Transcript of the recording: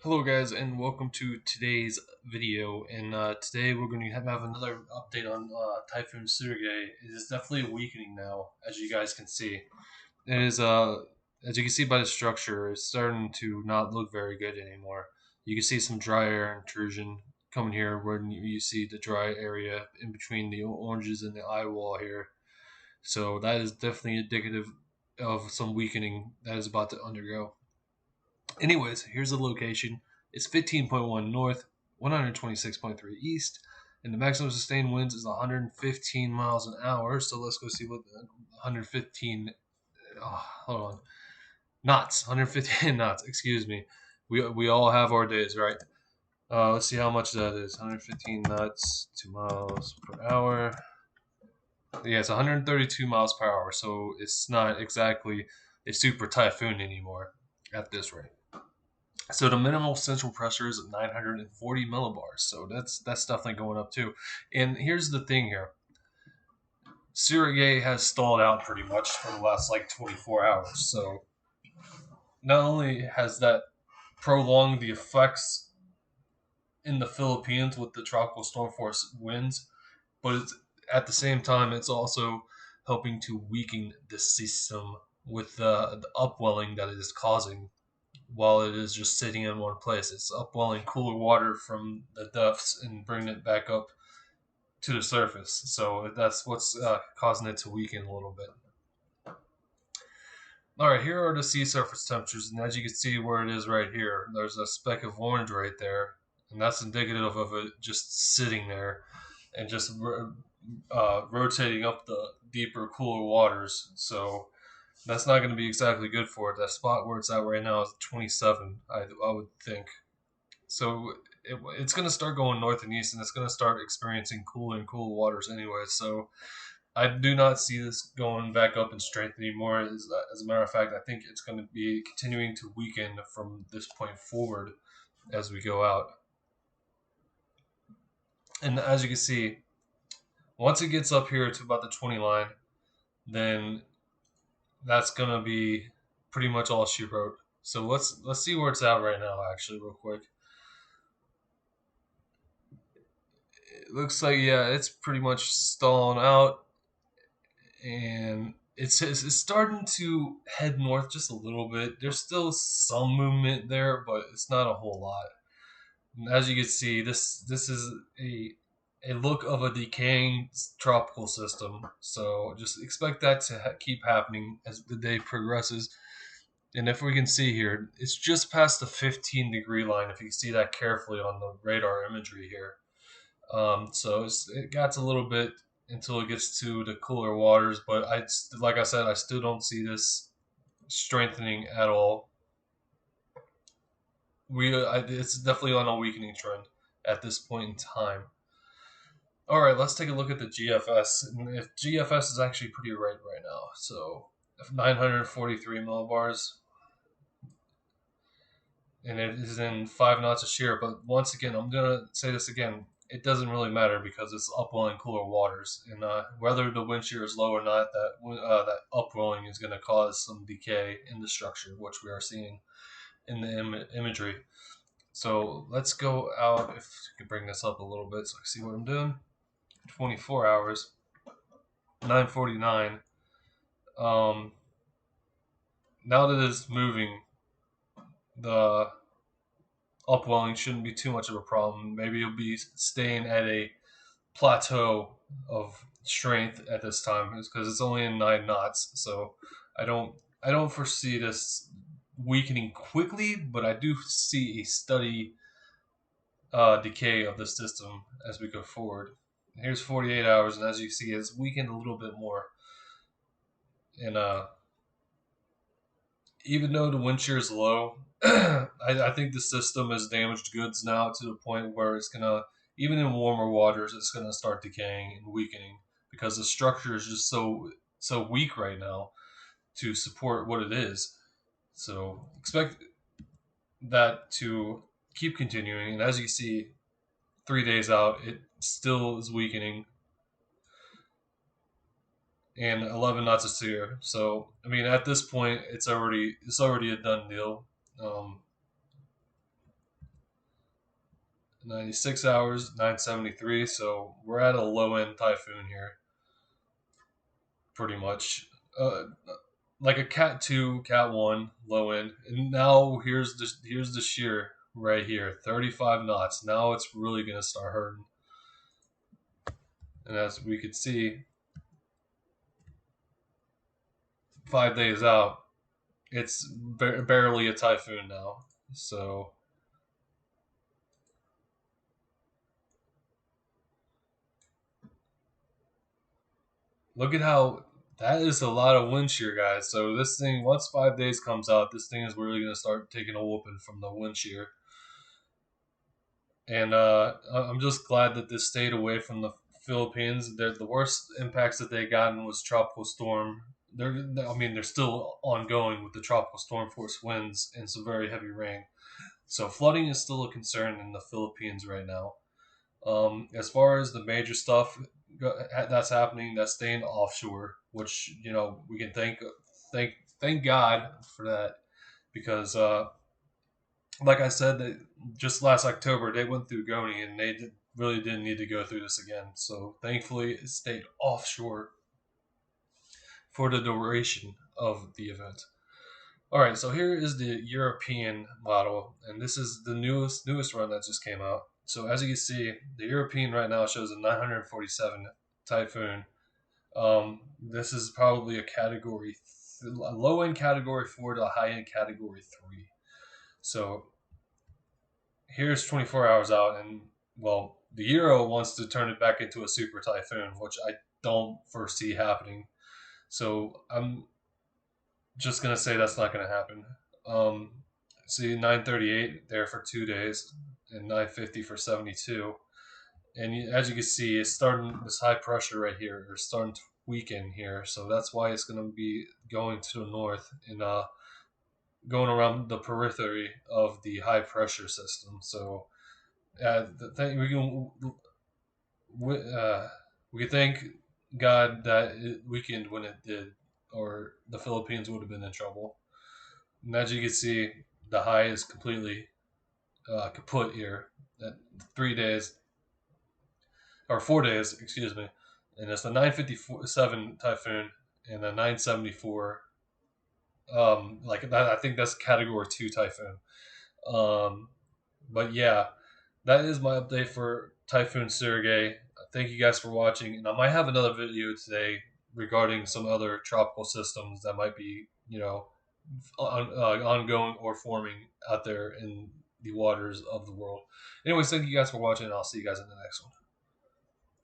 Hello guys and welcome to today's video, and today we're going to have another update on Typhoon Surigae. It is definitely weakening now, as you guys can see. It is, as you can see by the structure, it's starting to not look very good anymore. You can see some dry air intrusion coming here where you see the dry area in between the oranges and the eye wall here. So that is definitely indicative of some weakening that is about to undergo. Anyways, here's the location. It's 15.1 north, 126.3 east, and the maximum sustained winds is 115 miles an hour. So let's go see what the 115. Hold on, knots. 115 knots. Excuse me. We all have our days, right? Let's see how much that is. 115 knots, 2 miles per hour. Yeah, it's 132 miles per hour. So it's not exactly a super typhoon anymore at this rate. So the minimal central pressure is 940 millibars. So that's definitely going up too. And here's the thing here. Surigae has stalled out pretty much for the last like 24 hours. So not only has that prolonged the effects in the Philippines with the tropical storm force winds, but at the same time it's also helping to weaken the system with the upwelling that it is causing while it is just sitting in one place. It's upwelling cooler water from the depths and bringing it back up to the surface. So that's what's causing it to weaken a little bit. All right, here are the sea surface temperatures, and as you can see where it is right here, there's a speck of orange right there, and that's indicative of it just sitting there and just rotating up the deeper, cooler waters. So that's not going to be exactly good for it. That spot where it's at right now is 27, I would think. So it's going to start going north and east, and it's going to start experiencing cool and cool waters anyway. So I do not see this going back up in strength anymore. As a matter of fact, I think it's going to be continuing to weaken from this point forward as we go out. And as you can see, once it gets up here to about the 20 line, then that's going to be pretty much all she wrote. So let's see where it's at right now, actually, real quick. It looks like, yeah, it's pretty much stalling out, and it's starting to head north just a little bit. There's still some movement there, but it's not a whole lot. And as you can see, this is a look of a decaying tropical system. So just expect that to keep happening as the day progresses. And if we can see here, it's just past the 15-degree line. If you can see that carefully on the radar imagery here. So it got a little bit until it gets to the cooler waters, but like I said, I still don't see this strengthening at all. It's definitely on a weakening trend at this point in time. All right, let's take a look at the GFS. And if GFS is actually pretty right now, so 943 millibars, and it is in 5 knots of shear. But once again, I'm gonna say this again. It doesn't really matter because it's upwelling cooler waters, and whether the wind shear is low or not, that upwelling is going to cause some decay in the structure, which we are seeing in the imagery. So let's go out. If you can bring this up a little bit, so I can see what I'm doing. 24 hours, 9:49. Um, now that it's moving, the upwelling shouldn't be too much of a problem. Maybe it'll be staying at a plateau of strength at this time because it's only in 9 knots. So I don't foresee this weakening quickly, but I do see a steady decay of the system as we go forward. Here's 48 hours, and as you see, it's weakened a little bit more. And even though the wind shear is low, I think the system is damaged goods now to the point where it's gonna, even in warmer waters, it's gonna start decaying and weakening because the structure is just so weak right now to support what it is. So expect that to keep continuing, and as you see, 3 days out, it still is weakening, and 11 knots of shear. So I mean, at this point, it's already a done deal. Um, 96 hours, 973. So we're at a low end typhoon here, pretty much. Like a Cat 2, Cat 1 low end. And now here's the shear right here, 35 knots. Now it's really gonna start hurting. And as we could see, 5 days out, it's barely a typhoon now. So look at how that is a lot of wind shear, guys. So this thing, once 5 days comes out, this thing is really going to start taking a whooping from the wind shear. And I'm just glad that this stayed away from the Philippines. The worst impacts that they gotten was tropical storm. They're still ongoing with the tropical storm force winds and some very heavy rain. So flooding is still a concern in the Philippines right now. As far as the major stuff that's happening, that's staying offshore, which we can thank God for that, because like I said, that just last October they went through Goni and really didn't need to go through this again. So thankfully, it stayed offshore for the duration of the event. All right, so here is the European model, and this is the newest run that just came out. So as you can see, the European right now shows a 947 typhoon. This is probably a low end category 4 to a high end category 3. So here's 24 hours out, and well, the Euro wants to turn it back into a super typhoon, which I don't foresee happening. So I'm just gonna say that's not gonna happen. Um, See, 938 there for 2 days, and 950 for 72. And as you can see, it's starting this high pressure right here. It's starting to weaken here, so that's why it's gonna be going to the north and going around the periphery of the high pressure system. So the thing we can thank God that it weakened when it did, or the Philippines would have been in trouble. And as you can see, the high is completely kaput here at 3 days, or 4 days, excuse me. And it's the 957 typhoon and the 974. Like that, I think that's category 2 typhoon. Um, but yeah, that is my update for Typhoon Surigae. Thank you guys for watching, and I might have another video today regarding some other tropical systems that might be, ongoing or forming out there in the waters of the world. Anyways, thank you guys for watching, and I'll see you guys in the next one.